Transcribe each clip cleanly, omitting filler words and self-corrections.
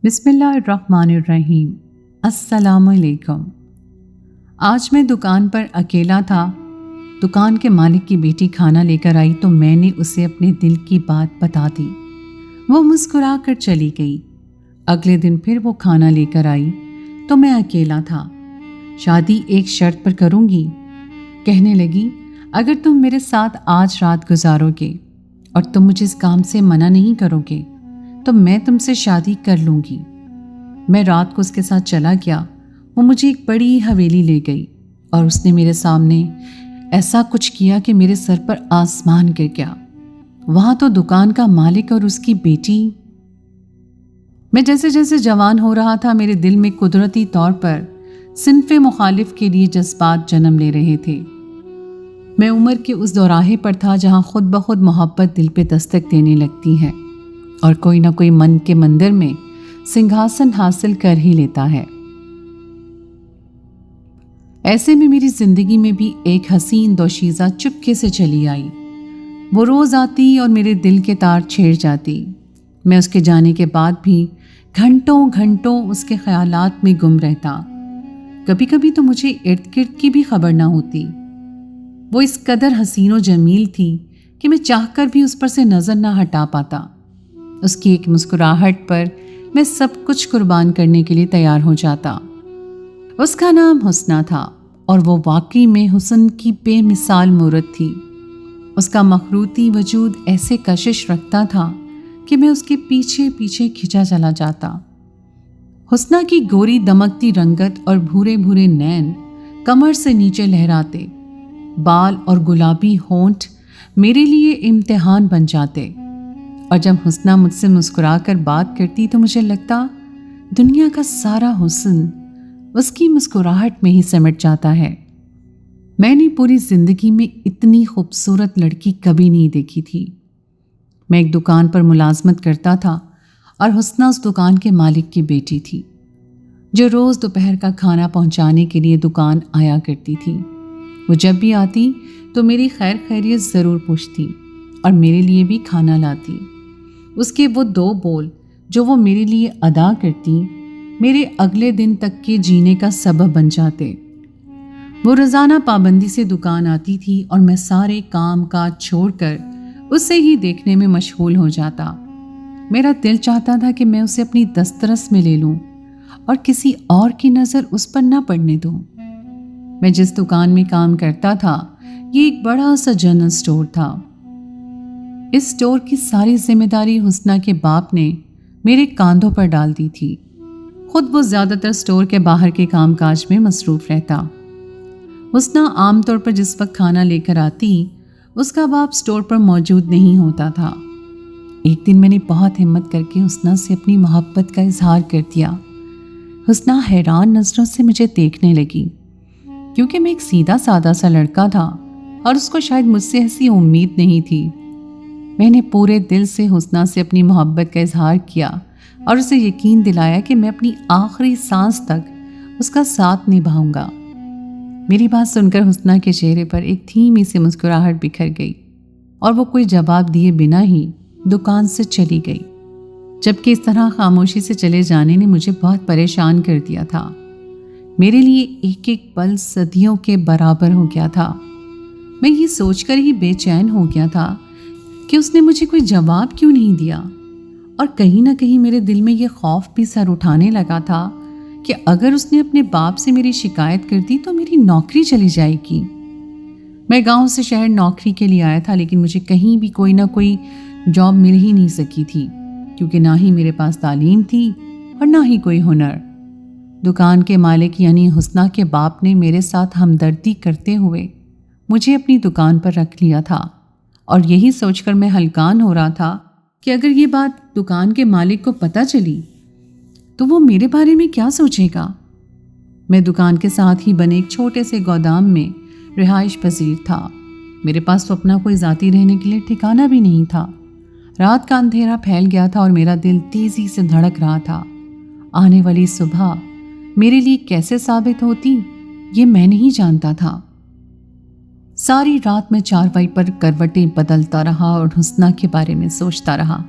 بسم اللہ الرحمن الرحیم۔ السلام علیکم۔ آج میں دکان پر اکیلا تھا۔ دکان کے مالک کی بیٹی کھانا لے کر آئی تو میں نے اسے اپنے دل کی بات بتا دی۔ وہ مسکرا کر چلی گئی۔ اگلے دن پھر وہ کھانا لے کر آئی تو میں اکیلا تھا۔ شادی ایک شرط پر کروں گی، کہنے لگی، اگر تم میرے ساتھ آج رات گزارو گے اور تم مجھے اس کام سے منع نہیں کرو گے تو میں تم سے شادی کر لوں گی۔ میں رات کو اس کے ساتھ چلا گیا۔ وہ مجھے ایک بڑی حویلی لے گئی اور اس نے میرے سامنے ایسا کچھ کیا کہ میرے سر پر آسمان گر گیا۔ وہاں تو دکان کا مالک اور اس کی بیٹی۔ میں جیسے جیسے جوان ہو رہا تھا میرے دل میں قدرتی طور پر صنف مخالف کے لیے جذبات جنم لے رہے تھے۔ میں عمر کے اس دوراہے پر تھا جہاں خود بخود محبت دل پہ دستک دینے لگتی ہے اور کوئی نہ کوئی من کے مندر میں سنگھاسن حاصل کر ہی لیتا ہے۔ ایسے میں میری زندگی میں بھی ایک حسین دوشیزہ چپکے سے چلی آئی۔ وہ روز آتی اور میرے دل کے تار چھیڑ جاتی۔ میں اس کے جانے کے بعد بھی گھنٹوں گھنٹوں اس کے خیالات میں گم رہتا۔ کبھی کبھی تو مجھے ارد گرد کی بھی خبر نہ ہوتی۔ وہ اس قدر حسین و جمیل تھی کہ میں چاہ کر بھی اس پر سے نظر نہ ہٹا پاتا۔ اس کی ایک مسکراہٹ پر میں سب کچھ قربان کرنے کے لیے تیار ہو جاتا۔ اس کا نام حسنہ تھا اور وہ واقعی میں حسن کی بے مثال مورت تھی۔ اس کا مخروطی وجود ایسے کشش رکھتا تھا کہ میں اس کے پیچھے پیچھے کھنچا چلا جاتا۔ حسنہ کی گوری دمکتی رنگت اور بھورے بھورے نین کمر سے نیچے لہراتے، بال اور گلابی ہونٹ میرے لیے امتحان بن جاتے، اور جب حسنہ مجھ سے مسکرا کر بات کرتی تو مجھے لگتا دنیا کا سارا حسن اس کی مسکراہٹ میں ہی سمٹ جاتا ہے۔ میں نے پوری زندگی میں اتنی خوبصورت لڑکی کبھی نہیں دیکھی تھی۔ میں ایک دکان پر ملازمت کرتا تھا اور حسنہ اس دکان کے مالک کی بیٹی تھی، جو روز دوپہر کا کھانا پہنچانے کے لیے دکان آیا کرتی تھی۔ وہ جب بھی آتی تو میری خیر خیریت ضرور پوچھتی اور میرے لیے بھی کھانا لاتی۔ اس کے وہ دو بول جو وہ میرے لیے ادا کرتی میرے اگلے دن تک کے جینے کا سبب بن جاتے۔ وہ روزانہ پابندی سے دکان آتی تھی اور میں سارے کام کاج چھوڑ کر اسے ہی دیکھنے میں مشغول ہو جاتا۔ میرا دل چاہتا تھا کہ میں اسے اپنی دسترس میں لے لوں اور کسی اور کی نظر اس پر نہ پڑنے دوں۔ میں جس دکان میں کام کرتا تھا یہ ایک بڑا سا جنرل سٹور تھا۔ اس سٹور کی ساری ذمہ داری حسنہ کے باپ نے میرے کاندھوں پر ڈال دی تھی۔ خود وہ زیادہ تر سٹور کے باہر کے کام کاج میں مصروف رہتا۔ حسنہ عام طور پر جس وقت کھانا لے کر آتی اس کا باپ سٹور پر موجود نہیں ہوتا تھا۔ ایک دن میں نے بہت ہمت کر کے حسنہ سے اپنی محبت کا اظہار کر دیا۔ حسنہ حیران نظروں سے مجھے دیکھنے لگی، کیونکہ میں ایک سیدھا سادہ سا لڑکا تھا اور اس کو شاید مجھ سے ایسی امید نہیں تھی۔ میں نے پورے دل سے حسنہ سے اپنی محبت کا اظہار کیا اور اسے یقین دلایا کہ میں اپنی آخری سانس تک اس کا ساتھ نبھاؤں گا۔ میری بات سن کر حسنہ کے چہرے پر ایک دھیمی سی مسکراہٹ بکھر گئی اور وہ کوئی جواب دیے بنا ہی دکان سے چلی گئی، جبکہ اس طرح خاموشی سے چلے جانے نے مجھے بہت پریشان کر دیا تھا۔ میرے لیے ایک ایک پل صدیوں کے برابر ہو گیا تھا۔ میں یہ سوچ کر ہی بے چین ہو گیا تھا کہ اس نے مجھے کوئی جواب کیوں نہیں دیا، اور کہیں نہ کہیں میرے دل میں یہ خوف بھی سر اٹھانے لگا تھا کہ اگر اس نے اپنے باپ سے میری شکایت کر دی تو میری نوکری چلی جائے گی۔ میں گاؤں سے شہر نوکری کے لیے آیا تھا، لیکن مجھے کہیں بھی کوئی نہ کوئی جاب مل ہی نہیں سکی تھی، کیونکہ نہ ہی میرے پاس تعلیم تھی اور نہ ہی کوئی ہنر۔ دکان کے مالک یعنی حسنہ کے باپ نے میرے ساتھ ہمدردی کرتے ہوئے مجھے اپنی دکان پر رکھ لیا تھا، اور یہی سوچ کر میں ہلکان ہو رہا تھا کہ اگر یہ بات دکان کے مالک کو پتہ چلی تو وہ میرے بارے میں کیا سوچے گا۔ میں دکان کے ساتھ ہی بنے ایک چھوٹے سے گودام میں رہائش پذیر تھا۔ میرے پاس تو اپنا کوئی ذاتی رہنے کے لیے ٹھکانہ بھی نہیں تھا۔ رات کا اندھیرا پھیل گیا تھا اور میرا دل تیزی سے دھڑک رہا تھا۔ آنے والی صبح میرے لیے کیسے ثابت ہوتی یہ میں نہیں جانتا تھا۔ ساری رات میں چارپائی پر کروٹیں بدلتا رہا اور حسنہ کے بارے میں سوچتا رہا۔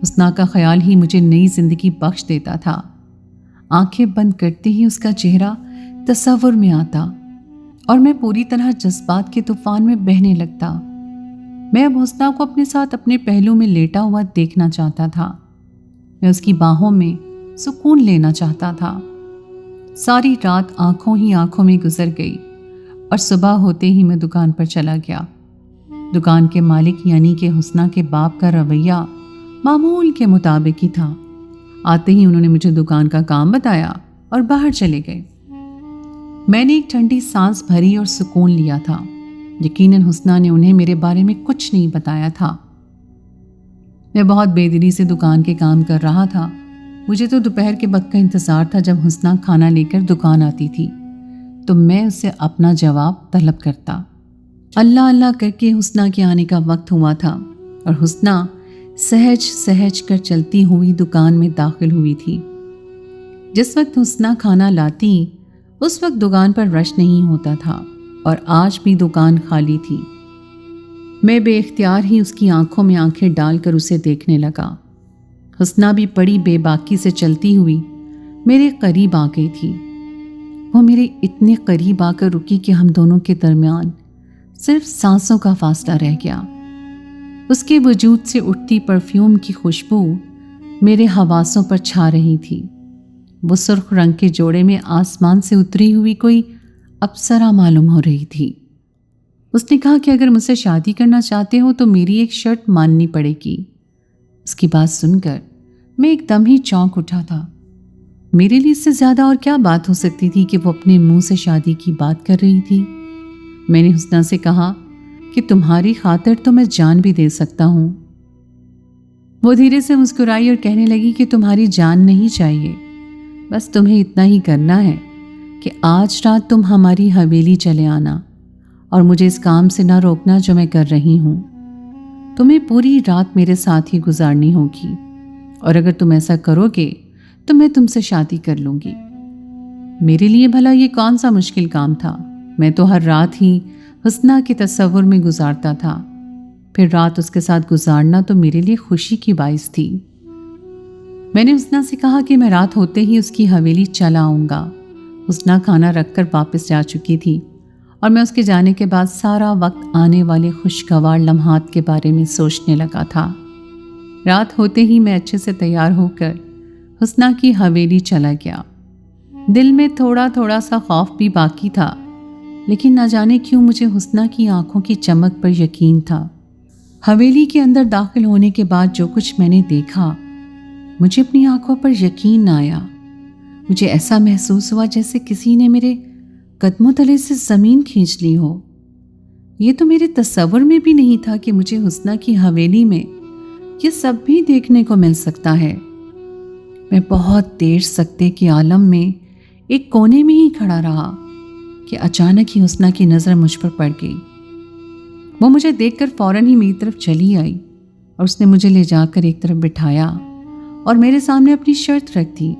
حسنا کا خیال ہی مجھے نئی زندگی بخش دیتا تھا۔ آنکھیں بند کرتے ہی اس کا چہرہ تصور میں آتا اور میں پوری طرح جذبات کے طوفان میں بہنے لگتا۔ میں اب حسنا کو اپنے ساتھ اپنے پہلو میں لیٹا ہوا دیکھنا چاہتا تھا۔ میں اس کی باہوں میں سکون لینا چاہتا تھا۔ ساری رات آنکھوں ہی آنکھوں میں گزر گئی اور صبح ہوتے ہی میں دکان پر چلا گیا۔ دکان کے مالک یعنی کہ حسنا کے باپ کا رویہ معمول کے مطابق ہی تھا۔ آتے ہی انہوں نے مجھے دکان کا کام بتایا اور باہر چلے گئے۔ میں نے ایک ٹھنڈی سانس بھری اور سکون لیا تھا۔ یقیناً حسنا نے انہیں میرے بارے میں کچھ نہیں بتایا تھا۔ میں بہت بے دلی سے دکان کے کام کر رہا تھا۔ مجھے تو دوپہر کے وقت کا انتظار تھا جب حسنا کھانا لے کر دکان آتی تھی تو میں اس سے اپنا جواب طلب کرتا۔ اللہ اللہ کر کے حسنا کے آنے کا وقت ہوا تھا اور حسنا سہج سہج کر چلتی ہوئی دکان میں داخل ہوئی تھی۔ جس وقت حسنا کھانا لاتی اس وقت دکان پر رش نہیں ہوتا تھا اور آج بھی دکان خالی تھی۔ میں بے اختیار ہی اس کی آنکھوں میں آنکھیں ڈال کر اسے دیکھنے لگا۔ حسنا بھی بڑی بے باکی سے چلتی ہوئی میرے قریب آ گئی تھی۔ وہ میرے اتنے قریب آ کر رکی کہ ہم دونوں کے درمیان صرف سانسوں کا فاصلہ رہ گیا۔ اس کے وجود سے اٹھتی پرفیوم کی خوشبو میرے حواسوں پر چھا رہی تھی۔ وہ سرخ رنگ کے جوڑے میں آسمان سے اتری ہوئی کوئی اپسرا معلوم ہو رہی تھی۔ اس نے کہا کہ اگر مجھ سے شادی کرنا چاہتے ہو تو میری ایک شرط ماننی پڑے گی۔ اس کی بات سن کر میں ایک دم ہی چونک اٹھا تھا۔ میرے لیے اس سے زیادہ اور کیا بات ہو سکتی تھی کہ وہ اپنے منہ سے شادی کی بات کر رہی تھی۔ میں نے حسنا سے کہا کہ تمہاری خاطر تو میں جان بھی دے سکتا ہوں۔ وہ دھیرے سے مسکرائی اور کہنے لگی کہ تمہاری جان نہیں چاہیے، بس تمہیں اتنا ہی کرنا ہے کہ آج رات تم ہماری حویلی چلے آنا اور مجھے اس کام سے نہ روکنا جو میں کر رہی ہوں۔ تمہیں پوری رات میرے ساتھ ہی گزارنی ہوگی اور اگر تم ایسا کرو گے تو میں تم سے شادی کر لوں گی۔ میرے لیے بھلا یہ کون سا مشکل کام تھا؟ میں تو ہر رات ہی حسنا کے تصور میں گزارتا تھا۔ پھر رات اس کے ساتھ گزارنا تو میرے لیے خوشی کی باعث تھی۔ میں نے حسنا سے کہا کہ میں رات ہوتے ہی اس کی حویلی چلا آؤں گا۔ حسنا کھانا رکھ کر واپس جا چکی تھی اور میں اس کے جانے کے بعد سارا وقت آنے والے خوشگوار لمحات کے بارے میں سوچنے لگا تھا۔ رات ہوتے ہی میں اچھے سے تیار ہو کر حسنا کی حویلی چلا گیا۔ دل میں تھوڑا تھوڑا سا خوف بھی باقی تھا، لیکن نہ جانے کیوں مجھے حسنا کی آنکھوں کی چمک پر یقین تھا۔ حویلی کے اندر داخل ہونے کے بعد جو کچھ میں نے دیکھا، مجھے اپنی آنکھوں پر یقین نہ آیا۔ مجھے ایسا محسوس ہوا جیسے کسی نے میرے قدموں تلے سے زمین کھینچ لی ہو۔ یہ تو میرے تصور میں بھی نہیں تھا کہ مجھے حسنا کی حویلی میں یہ سب بھی دیکھنے کو مل سکتا ہے۔ میں بہت دیر سکتے کے عالم میں ایک کونے میں ہی کھڑا رہا کہ اچانک ہی حسنا کی نظر مجھ پر پڑ گئی۔ وہ مجھے دیکھ کر فوراً ہی میری طرف چلی آئی اور اس نے مجھے لے جا کر ایک طرف بٹھایا اور میرے سامنے اپنی شرط رکھ دی۔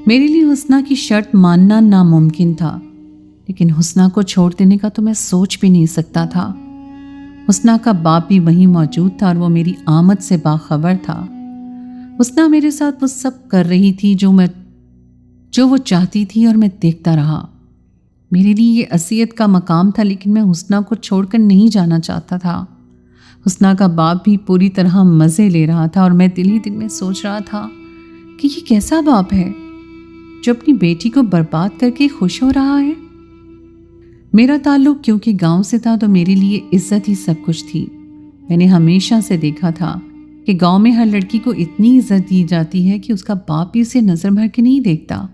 میرے لیے حسنا کی شرط ماننا ناممکن تھا، لیکن حسنا کو چھوڑ دینے کا تو میں سوچ بھی نہیں سکتا تھا۔ حسنا کا باپ بھی وہیں موجود تھا اور وہ میری آمد سے باخبر تھا۔ حسنا میرے ساتھ وہ سب کر رہی تھی جو وہ چاہتی تھی اور میں دیکھتا رہا۔ میرے لیے یہ اذیت کا مقام تھا، لیکن میں حسنا کو چھوڑ کر نہیں جانا چاہتا تھا۔ حسنا کا باپ بھی پوری طرح مزے لے رہا تھا اور میں دل ہی دل میں سوچ رہا تھا کہ یہ کیسا باپ ہے جو اپنی بیٹی کو برباد کر کے خوش ہو رہا ہے۔ میرا تعلق کیونکہ گاؤں سے تھا تو میرے لیے عزت ہی سب کچھ تھی۔ میں نے ہمیشہ سے دیکھا تھا کہ گاؤں میں ہر لڑکی کو اتنی عزت دی جاتی ہے کہ اس کا باپ بھی اسے نظر بھر کے نہیں دیکھتا،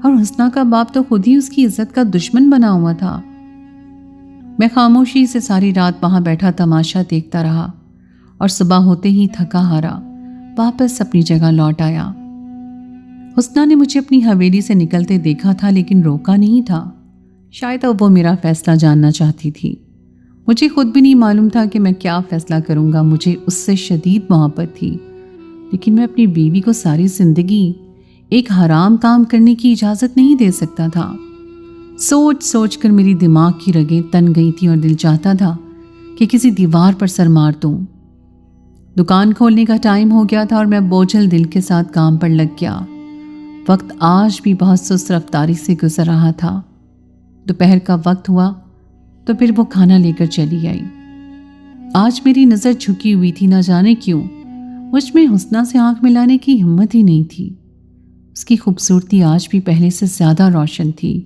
اور حسنا کا باپ تو خود ہی اس کی عزت کا دشمن بنا ہوا تھا۔ میں خاموشی سے ساری رات وہاں بیٹھا تماشا دیکھتا رہا اور صبح ہوتے ہی تھکا ہارا واپس اپنی جگہ لوٹ آیا۔ حسنا نے مجھے اپنی حویلی سے نکلتے دیکھا تھا لیکن روکا نہیں تھا۔ شاید اب وہ میرا فیصلہ جاننا چاہتی تھی۔ مجھے خود بھی نہیں معلوم تھا کہ میں کیا فیصلہ کروں گا۔ مجھے اس سے شدید محبت تھی، لیکن میں اپنی بیوی کو ساری زندگی ایک حرام کام کرنے کی اجازت نہیں دے سکتا تھا۔ سوچ سوچ کر میری دماغ کی رگیں تن گئی تھیں اور دل چاہتا تھا کہ کسی دیوار پر سر مار دوں۔ دکان کھولنے کا ٹائم ہو گیا تھا اور میں بوجھل دل کے ساتھ کام پر لگ گیا۔ وقت آج بھی بہت سست رفتاری سے گزر رہا تھا۔ دوپہر کا وقت ہوا تو پھر وہ کھانا لے کر چلی آئی۔ آج میری نظر جھکی ہوئی تھی، نہ جانے کیوں مجھ میں حسنہ سے آنکھ ملانے کی ہمت ہی نہیں تھی۔ اس کی خوبصورتی آج بھی پہلے سے زیادہ روشن تھی۔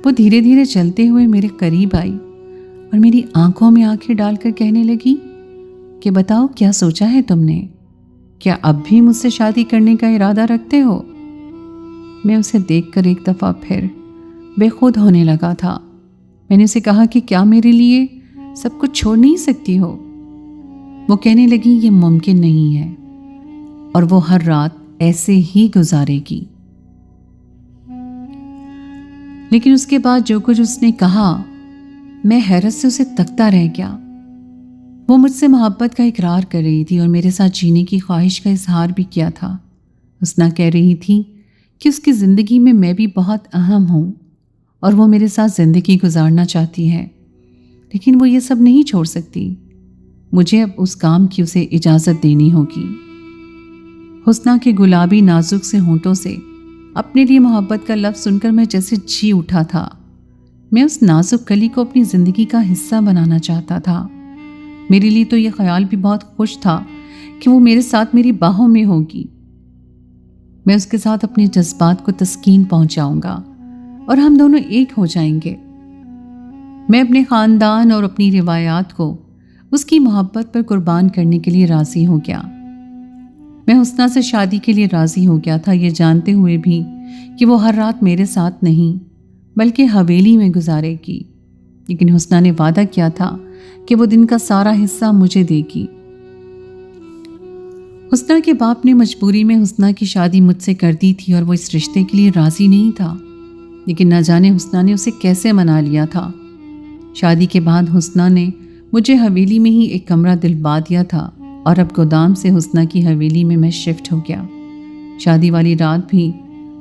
وہ دھیرے دھیرے چلتے ہوئے میرے قریب آئی اور میری آنکھوں میں آنکھیں ڈال کر کہنے لگی کہ بتاؤ کیا سوچا ہے تم نے؟ کیا اب بھی مجھ سے شادی کرنے کا ارادہ رکھتے ہو؟ میں اسے دیکھ کر ایک دفعہ پھر بے خود ہونے لگا تھا۔ میں نے اسے کہا کہ کیا میرے لیے سب کچھ چھوڑ نہیں سکتی ہو؟ وہ کہنے لگی یہ ممکن نہیں ہے اور وہ ہر رات ایسے ہی گزارے گی۔ لیکن اس کے بعد جو کچھ اس نے کہا میں حیرت سے اسے تکتا رہ گیا۔ وہ مجھ سے محبت کا اقرار کر رہی تھی اور میرے ساتھ جینے کی خواہش کا اظہار بھی کیا تھا۔ حسنہ کہہ رہی تھی کہ اس کی زندگی میں میں بھی بہت اہم ہوں اور وہ میرے ساتھ زندگی گزارنا چاہتی ہے، لیکن وہ یہ سب نہیں چھوڑ سکتی۔ مجھے اب اس کام کی اسے اجازت دینی ہوگی۔ حسنہ کے گلابی نازک سے ہونٹوں سے اپنے لیے محبت کا لفظ سن کر میں جیسے جی اٹھا تھا۔ میں اس نازک کلی کو اپنی زندگی کا حصہ بنانا چاہتا تھا۔ میرے لیے تو یہ خیال بھی بہت خوش تھا کہ وہ میرے ساتھ میری باہوں میں ہوگی۔ میں اس کے ساتھ اپنے جذبات کو تسکین پہنچاؤں گا اور ہم دونوں ایک ہو جائیں گے۔ میں اپنے خاندان اور اپنی روایات کو اس کی محبت پر قربان کرنے کے لیے راضی ہو گیا۔ میں حسنہ سے شادی کے لیے راضی ہو گیا تھا، یہ جانتے ہوئے بھی کہ وہ ہر رات میرے ساتھ نہیں بلکہ حویلی میں گزارے گی۔ لیکن حسنہ نے وعدہ کیا تھا کہ وہ دن کا سارا حصہ مجھے دے گی۔ حسنہ کے باپ نے مجبوری میں حسنہ کی شادی مجھ سے کر دی تھی اور وہ اس رشتے کے لیے راضی نہیں تھا، لیکن نہ جانے حسنہ نے اسے کیسے منا لیا تھا۔ شادی کے بعد حسنہ نے مجھے حویلی میں ہی ایک کمرہ دلوا دیا تھا اور اب گودام سے حسنہ کی حویلی میں میں شفٹ ہو گیا۔ شادی والی رات بھی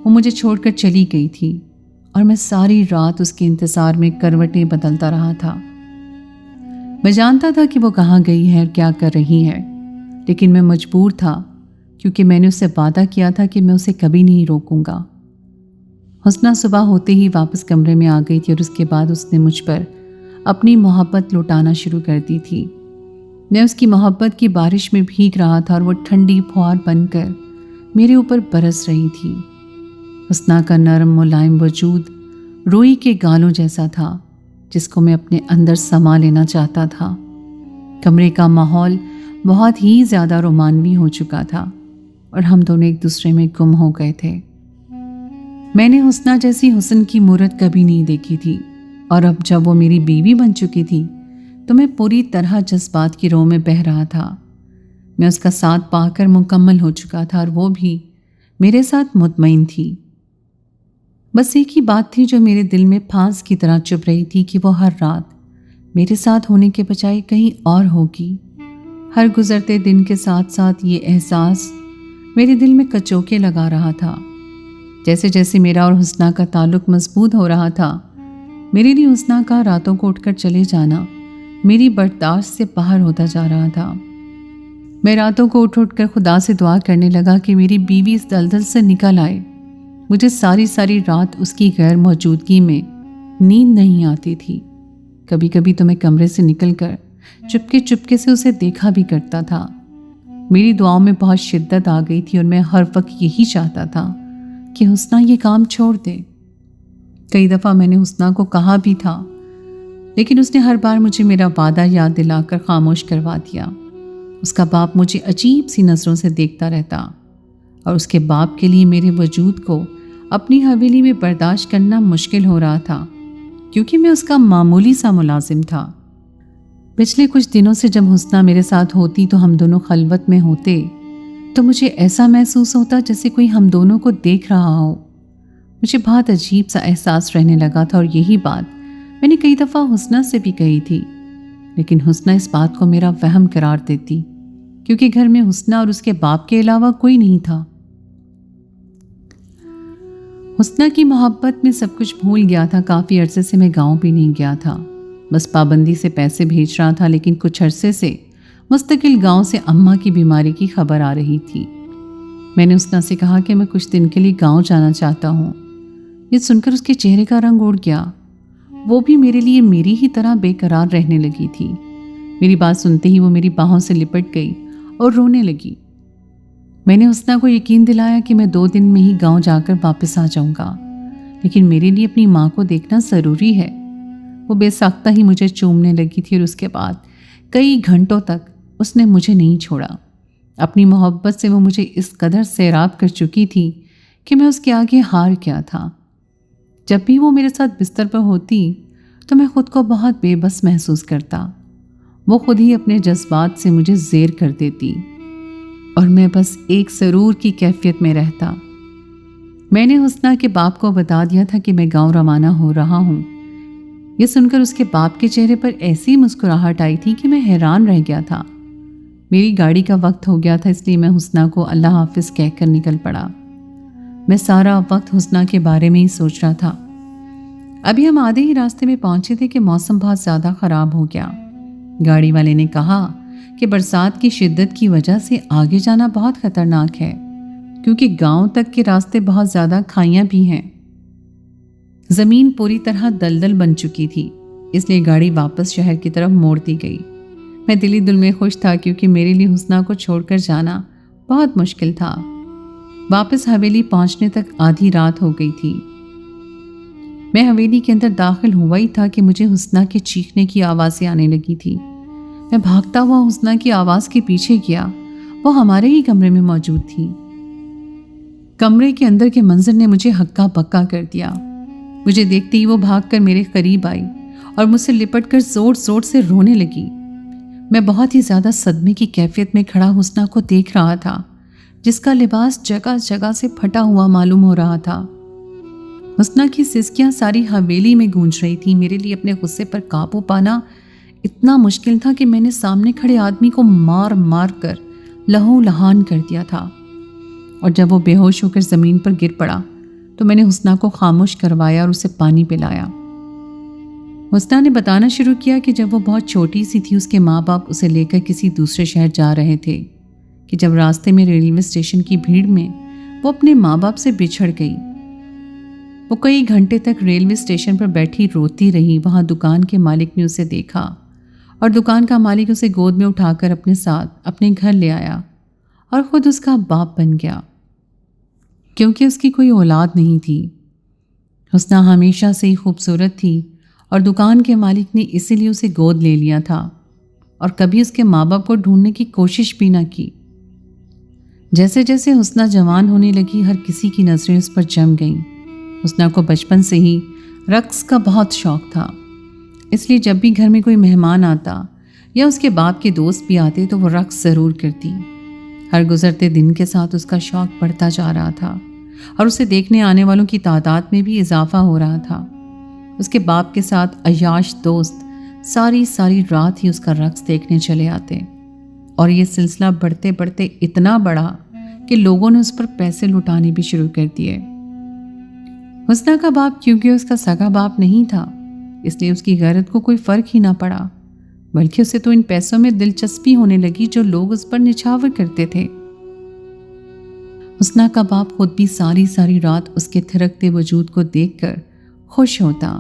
وہ مجھے چھوڑ کر چلی گئی تھی اور میں ساری رات اس کے انتظار میں کروٹیں بدلتا رہا تھا۔ میں جانتا تھا کہ وہ کہاں گئی ہے اور کیا کر رہی ہے، لیکن میں مجبور تھا کیونکہ میں نے اس سے وعدہ کیا تھا کہ میں اسے کبھی نہیں روکوں گا۔ حسنہ صبح ہوتے ہی واپس کمرے میں آ گئی تھی اور اس کے بعد اس نے مجھ پر اپنی محبت لوٹانا شروع کر دی تھی۔ میں اس کی محبت کی بارش میں بھیگ رہا تھا اور وہ ٹھنڈی پھوار بن کر میرے اوپر برس رہی تھی۔ حسنہ کا نرم ملائم وجود روئی کے گالوں جیسا تھا جس کو میں اپنے اندر سما لینا چاہتا تھا۔ کمرے کا ماحول بہت ہی زیادہ رومانوی ہو چکا تھا اور ہم دونوں ایک دوسرے میں گم ہو گئے تھے۔ میں نے حسنہ جیسی حسن کی مورت کبھی نہیں دیکھی تھی اور اب جب وہ میری بیوی بن چکی تھی تو میں پوری طرح جذبات کی رو میں بہہ رہا تھا۔ میں اس کا ساتھ پا کر مکمل ہو چکا تھا اور وہ بھی میرے ساتھ مطمئن تھی۔ بس ایک ہی بات تھی جو میرے دل میں پھانس کی طرح چبھ رہی تھی کہ وہ ہر رات میرے ساتھ ہونے کے بجائے کہیں اور ہوگی۔ ہر گزرتے دن کے ساتھ ساتھ یہ احساس میرے دل میں کچوکے لگا رہا تھا۔ جیسے جیسے میرا اور حسنہ کا تعلق مضبوط ہو رہا تھا، میرے لیے حسنہ کا راتوں کو اٹھ کر چلے جانا میری برداشت سے باہر ہوتا جا رہا تھا۔ میں راتوں کو اٹھ کر خدا سے دعا کرنے لگا کہ میری بیوی اس دلدل سے نکل آئے۔ مجھے ساری رات اس کی غیر موجودگی میں نیند نہیں آتی تھی۔ کبھی کبھی تو میں کمرے سے نکل کر چپکے سے اسے دیکھا بھی کرتا تھا۔ میری دعاؤں میں بہت شدت آ گئی تھی اور میں ہر وقت یہی چاہتا تھا کہ حسنہ یہ کام چھوڑ دے۔ کئی دفعہ میں نے حسنہ کو کہا بھی تھا، لیکن اس نے ہر بار مجھے میرا وعدہ یاد دلا کر خاموش کروا دیا۔ اس کا باپ مجھے عجیب سی نظروں سے دیکھتا رہتا اور اس کے باپ کے لیے میرے وجود کو اپنی حویلی میں برداشت کرنا مشکل ہو رہا تھا کیونکہ میں اس کا معمولی سا ملازم تھا۔ پچھلے کچھ دنوں سے جب حسنہ میرے ساتھ ہوتی تو ہم دونوں خلوت میں ہوتے تو مجھے ایسا محسوس ہوتا جیسے کوئی ہم دونوں کو دیکھ رہا ہو۔ مجھے بہت عجیب سا احساس رہنے لگا تھا اور یہی بات میں نے کئی دفعہ حسنہ سے بھی کہی تھی، لیکن حسنہ اس بات کو میرا وہم قرار دیتی کیونکہ گھر میں حسنہ اور اس کے باپ کے علاوہ کوئی نہیں تھا۔ حسنہ کی محبت میں سب کچھ بھول گیا تھا۔ کافی عرصے سے میں گاؤں بھی نہیں گیا تھا، بس پابندی سے پیسے بھیج رہا تھا، لیکن کچھ عرصے سے مستقل گاؤں سے اماں کی بیماری کی خبر آ رہی تھی۔ میں نے حسنہ سے کہا کہ میں کچھ دن کے لیے گاؤں جانا چاہتا ہوں۔ یہ سن کر اس کے چہرے کا رنگ اڑ گیا۔ وہ بھی میرے لیے میری ہی طرح بے قرار رہنے لگی تھی۔ میری بات سنتے ہی وہ میری باہوں سے لپٹ گئی اور رونے لگی۔ میں نے حسنہ کو یقین دلایا کہ میں 2 دن میں ہی گاؤں جا کر واپس آ جاؤں گا، لیکن میرے لیے اپنی ماں کو دیکھنا ضروری ہے۔ وہ بے ساختہ ہی مجھے چومنے لگی تھی اور اس کے بعد کئی گھنٹوں تک اس نے مجھے نہیں چھوڑا۔ اپنی محبت سے وہ مجھے اس قدر سیراب کر چکی تھی کہ میں اس کے آگے ہار گیا تھا۔ جب بھی وہ میرے ساتھ بستر پر ہوتی تو میں خود کو بہت بے بس محسوس کرتا۔ وہ خود ہی اپنے جذبات سے مجھے زیر کر دیتی اور میں بس ایک سرور کی کیفیت میں رہتا۔ میں نے حسنہ کے باپ کو بتا دیا تھا کہ میں گاؤں روانہ ہو رہا ہوں۔ یہ سن کر اس کے باپ کے چہرے پر ایسی مسکراہٹ آئی تھی کہ میں حیران رہ گیا تھا۔ میری گاڑی کا وقت ہو گیا تھا، اس لیے میں حسنہ کو اللہ حافظ کہہ کر نکل پڑا۔ میں سارا وقت حسنہ کے بارے میں ہی سوچ رہا تھا۔ ابھی ہم آدھے ہی راستے میں پہنچے تھے کہ موسم بہت زیادہ خراب ہو گیا۔ گاڑی والے نے کہا کہ برسات کی شدت کی وجہ سے آگے جانا بہت خطرناک ہے، کیونکہ گاؤں تک کے راستے بہت زیادہ کھائیاں بھی ہیں۔ زمین پوری طرح دلدل بن چکی تھی، اس لیے گاڑی واپس شہر کی طرف موڑ دی گئی۔ میں دلی دل میں خوش تھا، کیونکہ میرے لیے حسنہ کو چھوڑ کر جانا بہت مشکل تھا۔ واپس حویلی پہنچنے تک آدھی رات ہو گئی تھی۔ میں حویلی کے اندر داخل ہوا ہی تھا کہ مجھے حسنہ کے چیخنے کی آوازیں آنے لگی تھی۔ میں بھاگتا ہوا حسنہ کی آواز کے پیچھے گیا۔ وہ ہمارے ہی کمرے میں موجود تھی۔ کمرے کے اندر کے منظر نے مجھے ہکا بکا کر دیا۔ مجھے دیکھتے ہی وہ بھاگ کر میرے قریب آئی اور مجھ سے لپٹ کر زور زور سے رونے لگی۔ میں بہت ہی زیادہ صدمے کی کیفیت میں کھڑا حسنہ کو دیکھ رہا تھا، جس کا لباس جگہ جگہ سے پھٹا ہوا معلوم ہو رہا تھا۔ حسنہ کی سسکیاں ساری حویلی میں گونج رہی تھی۔ میرے لیے اپنے غصے پر قابو پانا اتنا مشکل تھا کہ میں نے سامنے کھڑے آدمی کو مار مار کر لہو لہان کر دیا تھا، اور جب وہ بے ہوش ہو کر زمین پر گر پڑا تو میں نے حسنہ کو خاموش کروایا اور اسے پانی پلایا۔ حسنہ نے بتانا شروع کیا کہ جب وہ بہت چھوٹی سی تھی، اس کے ماں باپ اسے لے کر کسی دوسرے شہر جا رہے تھے کہ جب راستے میں ریلوے اسٹیشن کی بھیڑ میں وہ اپنے ماں باپ سے بچھڑ گئی۔ وہ کئی گھنٹے تک ریلوے اسٹیشن پر بیٹھی روتی رہی۔ وہاں دکان کے مالک نے اسے دیکھا اور دکان کا مالک اسے گود میں اٹھا کر اپنے ساتھ اپنے گھر لے آیا اور خود اس کا باپ بن گیا، کیونکہ اس کی کوئی اولاد نہیں تھی۔ حسنہ ہمیشہ سے ہی خوبصورت تھی اور دکان کے مالک نے اسی لیے اسے گود لے لیا تھا اور کبھی اس کے ماں باپ کو ڈھونڈنے کی کوشش بھی نہ کی۔ جیسے جیسے حسنہ جوان ہونے لگی، ہر کسی کی نظریں اس پر جم گئیں۔ حسنہ کو بچپن سے ہی رقص کا بہت شوق تھا، اس لیے جب بھی گھر میں کوئی مہمان آتا یا اس کے باپ کے دوست بھی آتے تو وہ رقص ضرور کرتی۔ ہر گزرتے دن کے ساتھ اس کا شوق بڑھتا جا رہا تھا اور اسے دیکھنے آنے والوں کی تعداد میں بھی اضافہ ہو رہا تھا۔ اس کے باپ کے ساتھ عیاش دوست ساری رات ہی اس کا رقص دیکھنے چلے آتے، اور یہ سلسلہ بڑھتے بڑھتے اتنا بڑھا کہ لوگوں نے اس پر پیسے لٹانے بھی شروع کر دیے۔ حسنہ کا باپ کیونکہ اس کا سگا باپ نہیں تھا، اس لیے اس کی غیرت کو کوئی فرق ہی نہ پڑا، بلکہ اسے تو ان پیسوں میں دلچسپی ہونے لگی جو لوگ اس پر نچھاور کرتے تھے۔ حسنہ کا باپ خود بھی ساری رات اس کے تھرکتے وجود کو دیکھ کر خوش ہوتا۔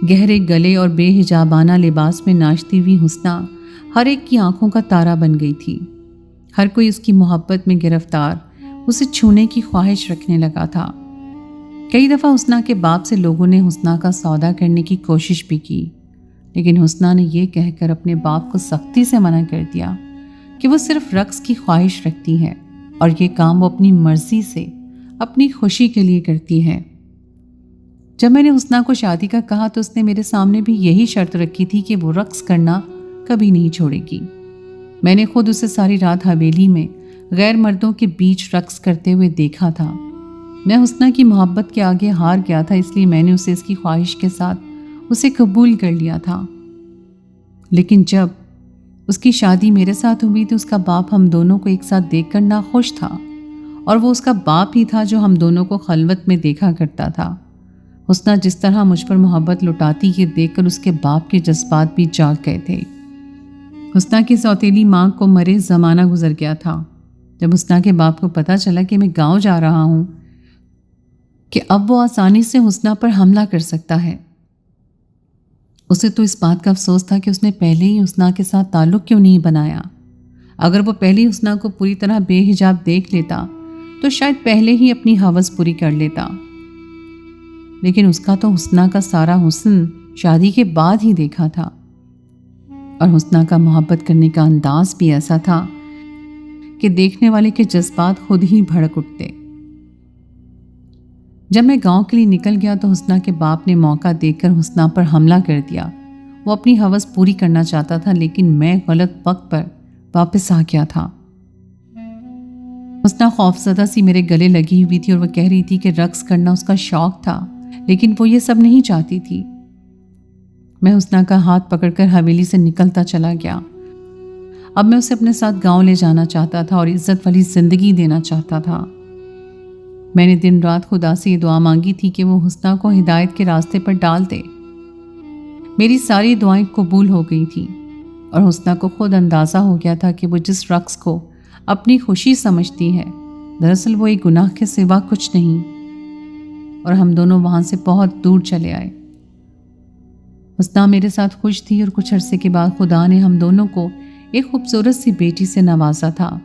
گہرے گلے اور بے حجابانہ لباس میں ناچتی ہوئی حسنہ ہر ایک کی آنکھوں کا تارا بن گئی تھی۔ ہر کوئی اس کی محبت میں گرفتار، اسے چھونے کی خواہش رکھنے لگا تھا۔ کئی دفعہ حسنہ کے باپ سے لوگوں نے حسنہ کا سودا کرنے کی کوشش بھی کی، لیکن حسنہ نے یہ کہہ کر اپنے باپ کو سختی سے منع کر دیا کہ وہ صرف رقص کی خواہش رکھتی ہے اور یہ کام وہ اپنی مرضی سے اپنی خوشی کے لیے کرتی ہے۔ جب میں نے حسنہ کو شادی کا کہا تو اس نے میرے سامنے بھی یہی شرط رکھی تھی کہ وہ رقص کرنا کبھی نہیں چھوڑے گی۔ میں نے خود اسے ساری رات حویلی میں غیر مردوں کے بیچ رقص کرتے ہوئے دیکھا تھا۔ میں حسنہ کی محبت کے آگے ہار گیا تھا، اس لیے میں نے اسے اس کی خواہش کے ساتھ اسے قبول کر لیا تھا۔ لیکن جب اس کی شادی میرے ساتھ ہوئی تو اس کا باپ ہم دونوں کو ایک ساتھ دیکھ کر ناخوش تھا، اور وہ اس کا باپ ہی تھا جو ہم دونوں کو خلوت میں دیکھا کرتا تھا۔ حسنہ جس طرح مجھ پر محبت لٹاتی یہ دیکھ کر اس کے باپ کے جذبات بھی جاگ گئے تھے۔ حسنا کی سوتیلی ماں کو مرے زمانہ گزر گیا تھا۔ جب حسنا کے باپ کو پتہ چلا کہ میں گاؤں جا رہا ہوں کہ اب وہ آسانی سے حسنا پر حملہ کر سکتا ہے، اسے تو اس بات کا افسوس تھا کہ اس نے پہلے ہی حسنا کے ساتھ تعلق کیوں نہیں بنایا۔ اگر وہ پہلے ہی حسنا کو پوری طرح بے حجاب دیکھ لیتا تو شاید پہلے ہی اپنی ہوس پوری کر لیتا، لیکن اس کا تو حسنا کا سارا حسن شادی کے بعد ہی دیکھا تھا، اور حسنا کا محبت کرنے کا انداز بھی ایسا تھا کہ دیکھنے والے کے جذبات خود ہی بھڑک اٹھتے۔ جب میں گاؤں کے لیے نکل گیا تو حسنا کے باپ نے موقع دیکھ کر حسنا پر حملہ کر دیا۔ وہ اپنی ہوس پوری کرنا چاہتا تھا، لیکن میں غلط وقت پر واپس آ گیا تھا۔ حسنا خوفزدہ سی میرے گلے لگی ہوئی تھی اور وہ کہہ رہی تھی کہ رقص کرنا اس کا شوق تھا، لیکن وہ یہ سب نہیں چاہتی تھی۔ میں حسنا کا ہاتھ پکڑ کر حویلی سے نکلتا چلا گیا۔ اب میں اسے اپنے ساتھ گاؤں لے جانا چاہتا تھا اور عزت والی زندگی دینا چاہتا تھا۔ میں نے دن رات خدا سے یہ دعا مانگی تھی کہ وہ حسنا کو ہدایت کے راستے پر ڈال دے۔ میری ساری دعائیں قبول ہو گئی تھیں، اور حسنا کو خود اندازہ ہو گیا تھا کہ وہ جس رقص کو اپنی خوشی سمجھتی ہے، دراصل وہ ایک گناہ کے سوا کچھ نہیں، اور ہم دونوں وہاں سے بہت دور چلے آئے۔ حسنا میرے ساتھ خوش تھی، اور کچھ عرصے کے بعد خدا نے ہم دونوں کو ایک خوبصورت سی بیٹی سے نوازا تھا۔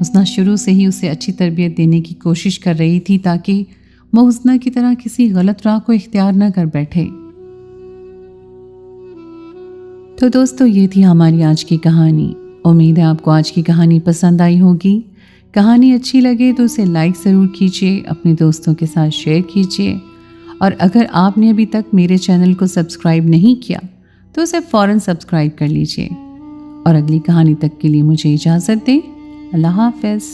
حسنا شروع سے ہی اسے اچھی تربیت دینے کی کوشش کر رہی تھی تاکہ وہ حسنا کی طرح کسی غلط راہ کو اختیار نہ کر بیٹھے۔ تو دوستو، یہ تھی ہماری آج کی کہانی۔ امید ہے آپ کو آج کی کہانی پسند آئی ہوگی۔ کہانی اچھی لگے تو اسے لائک ضرور کیجیے، اپنے دوستوں کے ساتھ شیئر کیجیے، اور اگر آپ نے ابھی تک میرے چینل کو سبسکرائب نہیں کیا تو اسے فوراً سبسکرائب کر لیجیے۔ اور اگلی کہانی تک کے لیے مجھے اجازت دیں۔ اللہ حافظ۔